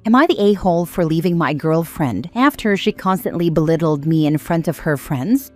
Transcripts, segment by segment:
Am I the a-hole for leaving my girlfriend after she constantly belittled me in front of her friends?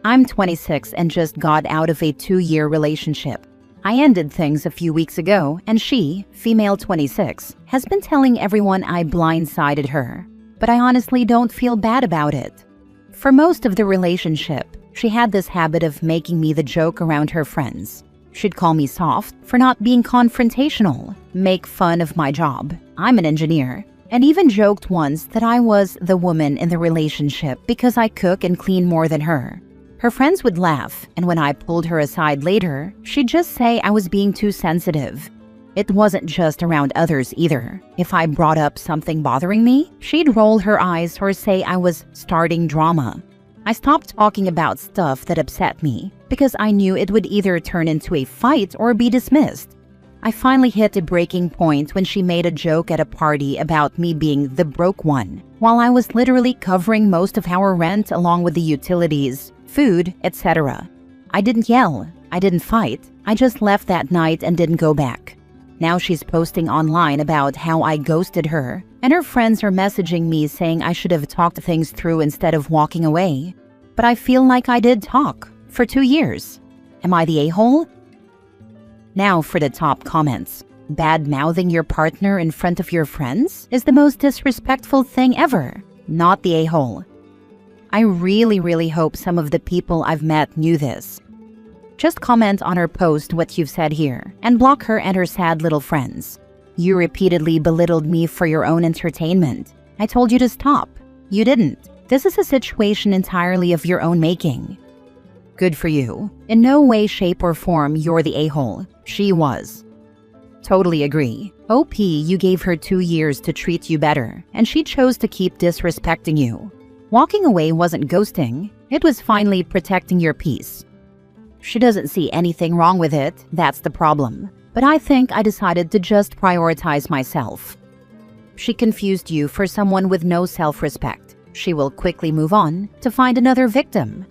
I'm 26 and just got out of a 2-year relationship. I ended things a few weeks ago, and she, female 26, has been telling everyone I blindsided her. But I honestly don't feel bad about it. For most of the relationship, she had this habit of making me the joke around her friends. She'd call me soft for not being confrontational, make fun of my job, I'm an engineer, and even joked once that I was the woman in the relationship because I cook and clean more than her. Her friends would laugh, and when I pulled her aside later, she'd just say I was being too sensitive. It wasn't just around others either. If I brought up something bothering me, she'd roll her eyes or say I was starting drama. I stopped talking about stuff that upset me because I knew it would either turn into a fight or be dismissed. I finally hit a breaking point when she made a joke at a party about me being the broke one, while I was literally covering most of our rent along with the utilities, food, etc. I didn't yell, I didn't fight, I just left that night and didn't go back. Now she's posting online about how I ghosted her, and her friends are messaging me saying I should have talked things through instead of walking away. But I feel like I did talk for 2 years. Am I the a-hole? Now for the top comments. Bad-mouthing your partner in front of your friends is the most disrespectful thing ever. Not the a-hole. I really hope some of the people I've met knew this. Just comment on her post what you've said here, and block her and her sad little friends. You repeatedly belittled me for your own entertainment. I told you to stop. You didn't. This is a situation entirely of your own making. Good for you. In no way, shape, or form you're the a-hole. She was. Totally agree. OP, you gave her 2 years to treat you better, and she chose to keep disrespecting you. Walking away wasn't ghosting. It was finally protecting your peace. She doesn't see anything wrong with it, that's the problem. But I think I decided to just prioritize myself. She confused you for someone with no self-respect. She will quickly move on to find another victim.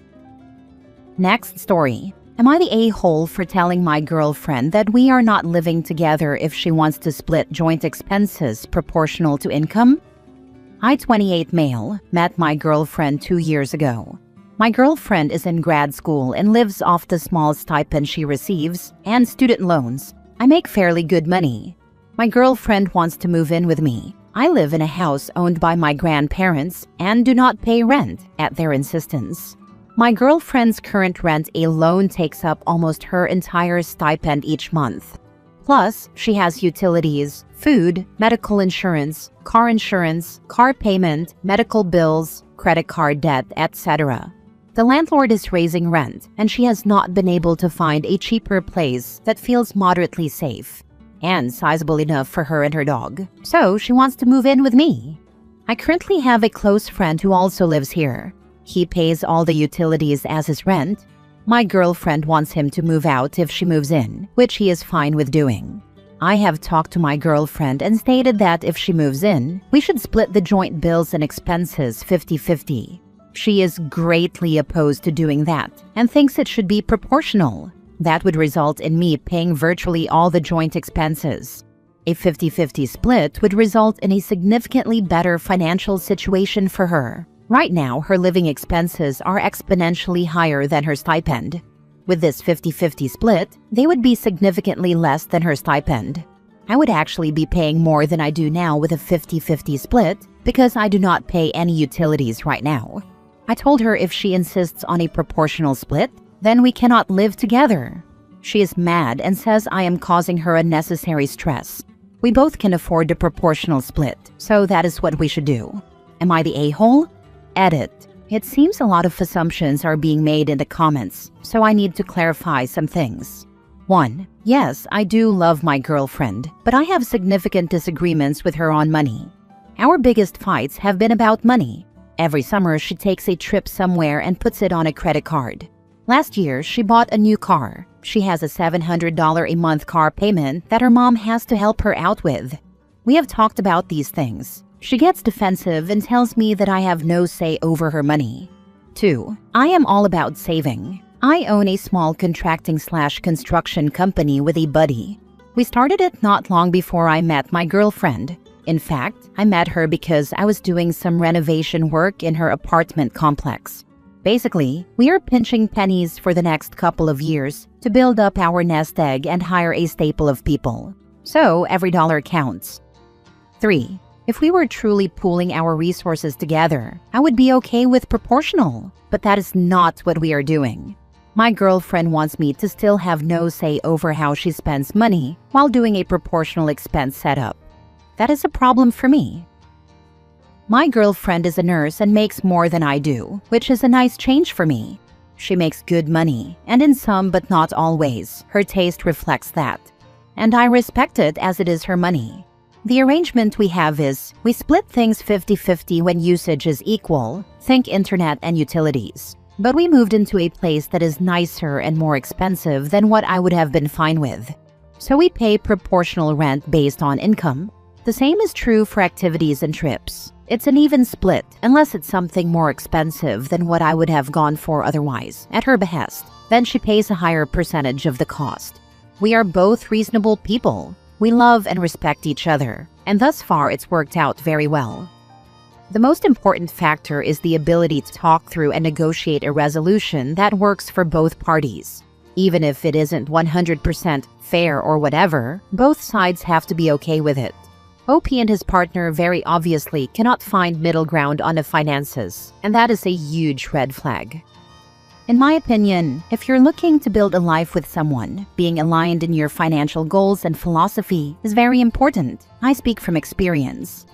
Next story. Am I the a-hole for telling my girlfriend that we are not living together if she wants to split joint expenses proportional to income? I, 28 male, met my girlfriend 2 years ago. My girlfriend is in grad school and lives off the small stipend she receives and student loans. I make fairly good money. My girlfriend wants to move in with me. I live in a house owned by my grandparents and do not pay rent at their insistence. My girlfriend's current rent alone takes up almost her entire stipend each month. Plus, she has utilities, food, medical insurance, car payment, medical bills, credit card debt, etc. The landlord is raising rent, and she has not been able to find a cheaper place that feels moderately safe and sizable enough for her and her dog. So she wants to move in with me. I currently have a close friend who also lives here. He pays all the utilities as his rent. My girlfriend wants him to move out if she moves in, which he is fine with doing. I have talked to my girlfriend and stated that if she moves in, we should split the joint bills and expenses 50-50. She is greatly opposed to doing that and thinks it should be proportional. That would result in me paying virtually all the joint expenses. A 50-50 split would result in a significantly better financial situation for her. Right now, her living expenses are exponentially higher than her stipend. With this 50-50 split, they would be significantly less than her stipend. I would actually be paying more than I do now with a 50-50 split because I do not pay any utilities right now. I told her if she insists on a proportional split, then we cannot live together. She is mad and says I am causing her unnecessary stress. We both can afford the proportional split, so that is what we should do. Am I the a-hole? Edit. It seems a lot of assumptions are being made in the comments, so I need to clarify some things. 1. Yes, I do love my girlfriend, but I have significant disagreements with her on money. Our biggest fights have been about money. Every summer, she takes a trip somewhere and puts it on a credit card. Last year, she bought a new car. She has a $700 a month car payment that her mom has to help her out with. We have talked about these things. She gets defensive and tells me that I have no say over her money. 2. I am all about saving. I own a small contracting/construction company with a buddy. We started it not long before I met my girlfriend. In fact, I met her because I was doing some renovation work in her apartment complex. Basically, we are pinching pennies for the next couple of years to build up our nest egg and hire a staple of people. So every dollar counts. 3. If we were truly pooling our resources together, I would be okay with proportional, but that is not what we are doing. My girlfriend wants me to still have no say over how she spends money while doing a proportional expense setup. That is a problem for me. My girlfriend is a nurse and makes more than I do, which is a nice change for me. She makes good money, and in some but not all ways, her taste reflects that. And I respect it as it is her money. The arrangement we have is, we split things 50-50 when usage is equal, think internet and utilities. But we moved into a place that is nicer and more expensive than what I would have been fine with. So we pay proportional rent based on income. The same is true for activities and trips. It's an even split, unless it's something more expensive than what I would have gone for otherwise, at her behest. Then she pays a higher percentage of the cost. We are both reasonable people. We love and respect each other, and thus far it's worked out very well. The most important factor is the ability to talk through and negotiate a resolution that works for both parties. Even if it isn't 100% fair or whatever, both sides have to be okay with it. OP and his partner very obviously cannot find middle ground on the finances, and that is a huge red flag. In my opinion, if you're looking to build a life with someone, being aligned in your financial goals and philosophy is very important. I speak from experience.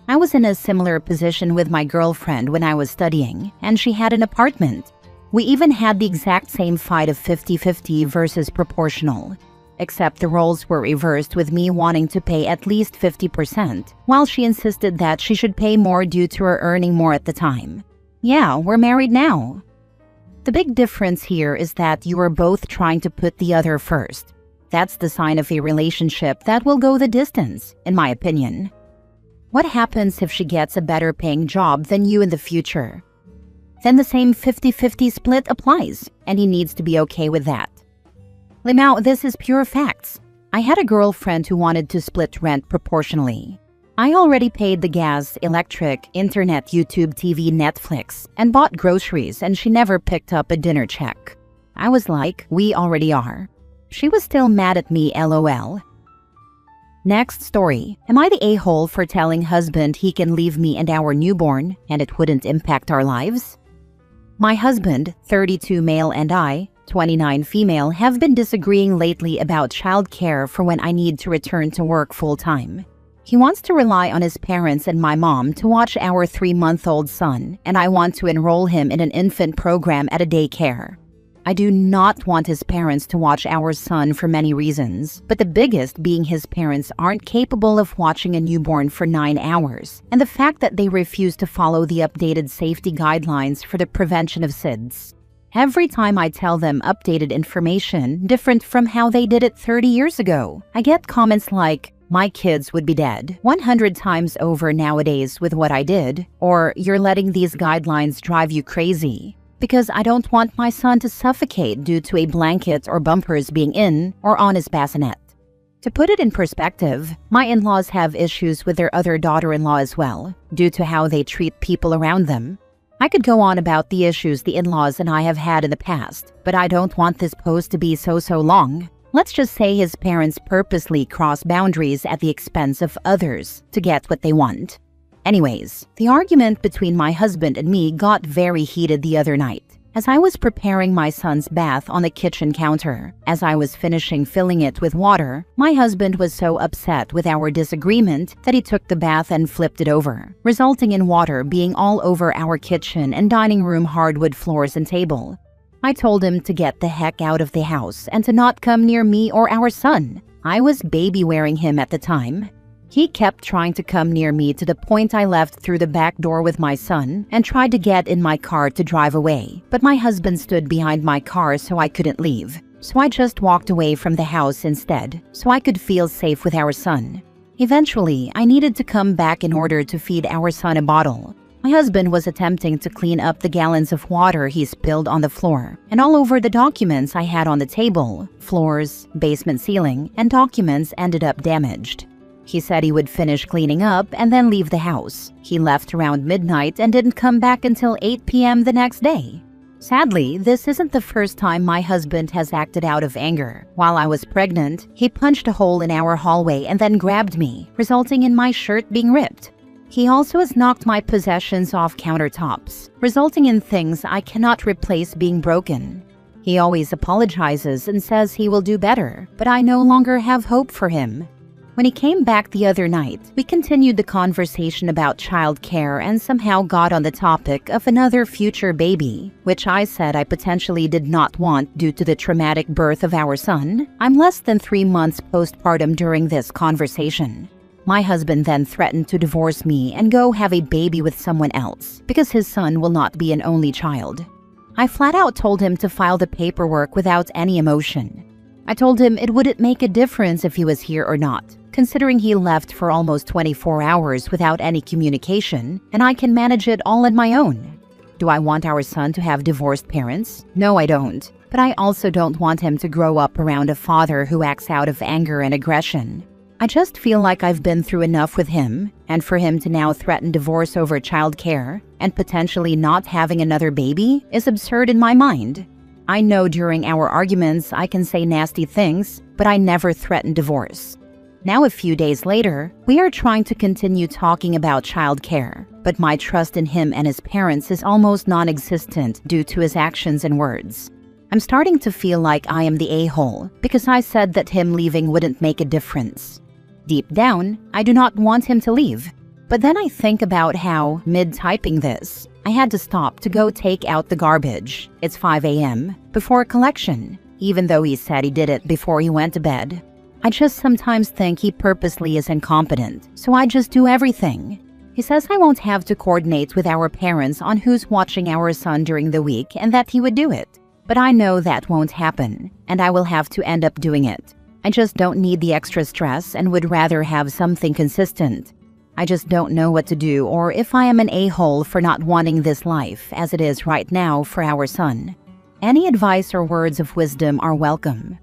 I was in a similar position with my girlfriend when I was studying, and she had an apartment. We even had the exact same fight of 50-50 versus proportional. Except the roles were reversed, with me wanting to pay at least 50%, while she insisted that she should pay more due to her earning more at the time. Yeah, we're married now. The big difference here is that you are both trying to put the other first. That's the sign of a relationship that will go the distance, in my opinion. What happens if she gets a better paying job than you in the future? Then the same 50-50 split applies, and he needs to be okay with that. Limao, this is pure facts. I had a girlfriend who wanted to split rent proportionally. I already paid the gas, electric, internet, YouTube, TV, Netflix, and bought groceries, and she never picked up a dinner check. I was like, we already are. She was still mad at me, LOL. Next story. Am I the a-hole for telling husband he can leave me and our newborn, and it wouldn't impact our lives? My husband, 32 male, and I, 29 female, have been disagreeing lately about childcare for when I need to return to work full-time. He wants to rely on his parents and my mom to watch our 3-month-old son, and I want to enroll him in an infant program at a daycare. I do not want his parents to watch our son for many reasons, but the biggest being his parents aren't capable of watching a newborn for 9 hours, and the fact that they refuse to follow the updated safety guidelines for the prevention of SIDS. Every time I tell them updated information different from how they did it 30 years ago, I get comments like, "My kids would be dead 100 times over nowadays with what I did," or "You're letting these guidelines drive you crazy," because I don't want my son to suffocate due to a blanket or bumpers being in or on his bassinet. To put it in perspective, my in-laws have issues with their other daughter-in-law as well, due to how they treat people around them. I could go on about the issues the in-laws and I have had in the past, but I don't want this post to be so long. Let's just say his parents purposely cross boundaries at the expense of others to get what they want. Anyways, the argument between my husband and me got very heated the other night. As I was preparing my son's bath on the kitchen counter, as I was finishing filling it with water, my husband was so upset with our disagreement that he took the bath and flipped it over, resulting in water being all over our kitchen and dining room hardwood floors and table. I told him to get the heck out of the house and to not come near me or our son. I was baby-wearing him at the time. He kept trying to come near me to the point I left through the back door with my son and tried to get in my car to drive away, but my husband stood behind my car so I couldn't leave. So I just walked away from the house instead, so I could feel safe with our son. Eventually, I needed to come back in order to feed our son a bottle. My husband was attempting to clean up the gallons of water he spilled on the floor and all over the documents I had on the table. Floors, basement ceiling, and documents ended up damaged. He said he would finish cleaning up and then leave the house. He left around midnight and didn't come back until 8 p.m. the next day. Sadly, this isn't the first time my husband has acted out of anger. While I was pregnant, he punched a hole in our hallway and then grabbed me, resulting in my shirt being ripped. He also has knocked my possessions off countertops, resulting in things I cannot replace being broken. He always apologizes and says he will do better, but I no longer have hope for him. When he came back the other night, we continued the conversation about childcare and somehow got on the topic of another future baby, which I said I potentially did not want due to the traumatic birth of our son. I'm less than 3 months postpartum during this conversation. My husband then threatened to divorce me and go have a baby with someone else because his son will not be an only child. I flat out told him to file the paperwork without any emotion. I told him it wouldn't make a difference if he was here or not, considering he left for almost 24 hours without any communication, and I can manage it all on my own. Do I want our son to have divorced parents? No, I don't. But I also don't want him to grow up around a father who acts out of anger and aggression. I just feel like I've been through enough with him, and for him to now threaten divorce over childcare and potentially not having another baby is absurd in my mind. I know during our arguments I can say nasty things, but I never threaten divorce. Now a few days later, we are trying to continue talking about childcare, but my trust in him and his parents is almost non-existent due to his actions and words. I'm starting to feel like I am the a-hole because I said that him leaving wouldn't make a difference. Deep down, I do not want him to leave. But then I think about how, mid-typing this, I had to stop to go take out the garbage. It's 5 a.m. before collection, even though he said he did it before he went to bed. I just sometimes think he purposely is incompetent, so I just do everything. He says I won't have to coordinate with our parents on who's watching our son during the week and that he would do it. But I know that won't happen, and I will have to end up doing it. I just don't need the extra stress and would rather have something consistent. I just don't know what to do or if I am an a-hole for not wanting this life as it is right now for our son. Any advice or words of wisdom are welcome.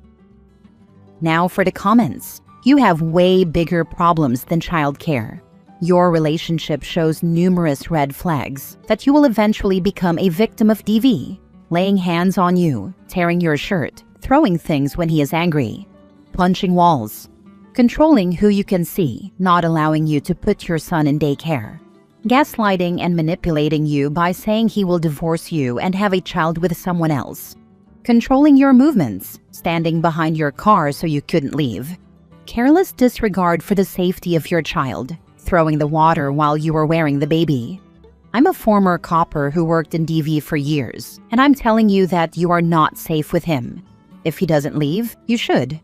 Now for the comments. You have way bigger problems than childcare. Your relationship shows numerous red flags that you will eventually become a victim of DV, laying hands on you, tearing your shirt, throwing things when he is angry, punching walls, controlling who you can see, not allowing you to put your son in daycare, gaslighting and manipulating you by saying he will divorce you and have a child with someone else, controlling your movements, standing behind your car so you couldn't leave, careless disregard for the safety of your child, throwing the water while you were wearing the baby. I'm a former copper who worked in DV for years, and I'm telling you that you are not safe with him. If he doesn't leave, you should.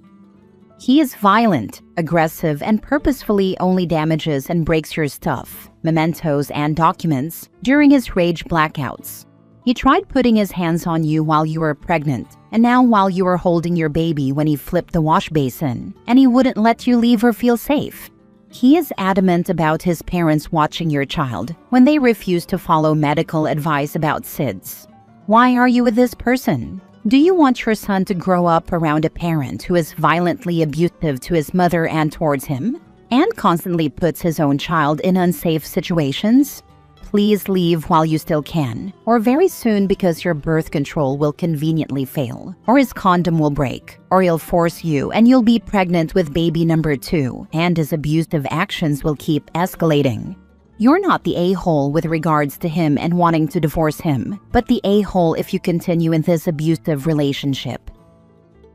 He is violent, aggressive, and purposefully only damages and breaks your stuff, mementos, and documents during his rage blackouts. He tried putting his hands on you while you were pregnant, and now while you were holding your baby when he flipped the wash basin, and he wouldn't let you leave or feel safe. He is adamant about his parents watching your child when they refuse to follow medical advice about SIDS. Why are you with this person? Do you want your son to grow up around a parent who is violently abusive to his mother and towards him, and constantly puts his own child in unsafe situations? Please leave while you still can, or very soon because your birth control will conveniently fail, or his condom will break, or he'll force you and you'll be pregnant with baby number 2, and his abusive actions will keep escalating. You're not the a-hole with regards to him and wanting to divorce him, but the a-hole if you continue in this abusive relationship.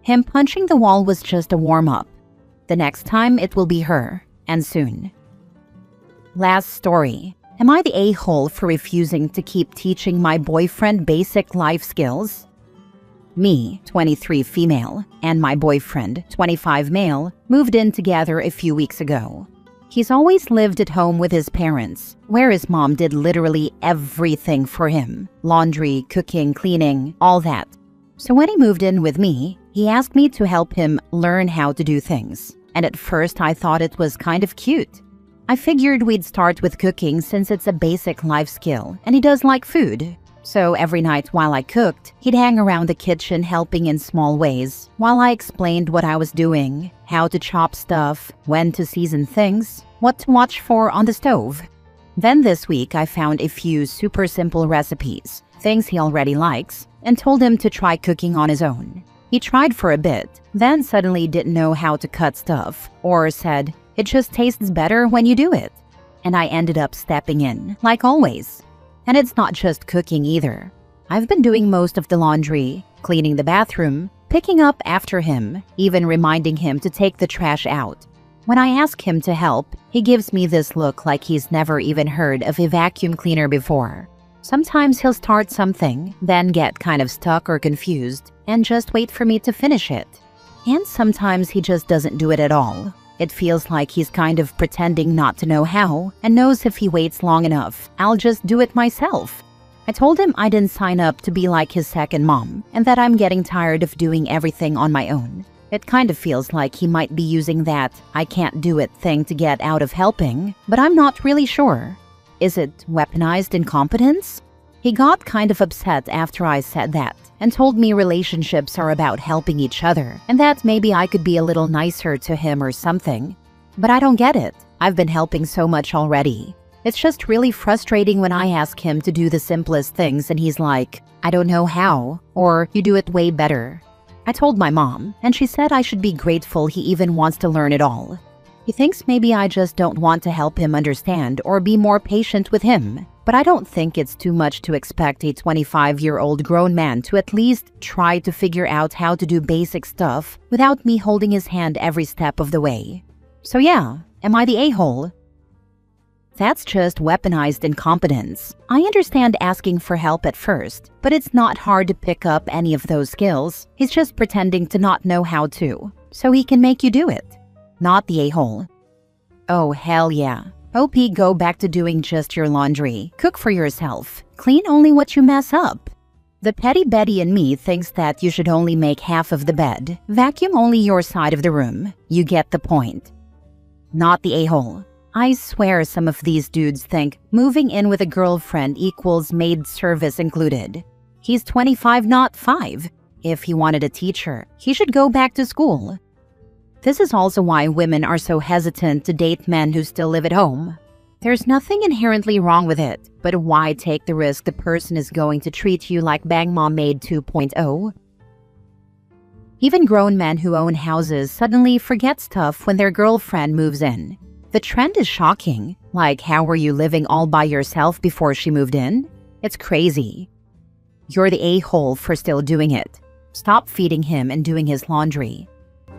Him punching the wall was just a warm-up. The next time it will be her, and soon. Last story. Am I the a-hole for refusing to keep teaching my boyfriend basic life skills? Me, 23 female, and my boyfriend, 25 male, moved in together a few weeks ago. He's always lived at home with his parents, where his mom did literally everything for him. Laundry, cooking, cleaning, all that. So when he moved in with me, he asked me to help him learn how to do things. And at first I thought it was kind of cute. I figured we'd start with cooking since it's a basic life skill, and he does like food. So every night while I cooked, he'd hang around the kitchen helping in small ways, while I explained what I was doing, how to chop stuff, when to season things, what to watch for on the stove. Then this week I found a few super simple recipes, things he already likes, and told him to try cooking on his own. He tried for a bit, then suddenly didn't know how to cut stuff, or said, "It just tastes better when you do it." And I ended up stepping in, like always. And it's not just cooking either. I've been doing most of the laundry, cleaning the bathroom, picking up after him, even reminding him to take the trash out. When I ask him to help, he gives me this look like he's never even heard of a vacuum cleaner before. Sometimes he'll start something, then get kind of stuck or confused, and just wait for me to finish it. And sometimes he just doesn't do it at all. It feels like he's kind of pretending not to know how, and knows if he waits long enough, I'll just do it myself. I told him I didn't sign up to be like his second mom, and that I'm getting tired of doing everything on my own. It kind of feels like he might be using that "I can't do it" thing to get out of helping, but I'm not really sure. Is it weaponized incompetence? He got kind of upset after I said that, and told me relationships are about helping each other, and that maybe I could be a little nicer to him or something. But I don't get it. I've been helping so much already. It's just really frustrating when I ask him to do the simplest things and he's like, "I don't know how," or "You do it way better." I told my mom, and she said I should be grateful he even wants to learn it all. He thinks maybe I just don't want to help him understand or be more patient with him. But I don't think it's too much to expect a 25-year-old grown man to at least try to figure out how to do basic stuff without me holding his hand every step of the way. So yeah, am I the a-hole? That's just weaponized incompetence. I understand asking for help at first, but it's not hard to pick up any of those skills. He's just pretending to not know how to, so he can make you do it. Not the a-hole. Oh, hell yeah. OP, go back to doing just your laundry. Cook for yourself. Clean only what you mess up. The petty Betty in me thinks that you should only make half of the bed. Vacuum only your side of the room. You get the point. Not the a-hole. I swear some of these dudes think moving in with a girlfriend equals maid service included. He's 25, not 5. If he wanted a teacher, he should go back to school. This is also why women are so hesitant to date men who still live at home. There's nothing inherently wrong with it, but why take the risk the person is going to treat you like Bang Mom Maid 2.0? Even grown men who own houses suddenly forget stuff when their girlfriend moves in. The trend is shocking. Like, how were you living all by yourself before she moved in? It's crazy. You're the a-hole for still doing it. Stop feeding him and doing his laundry.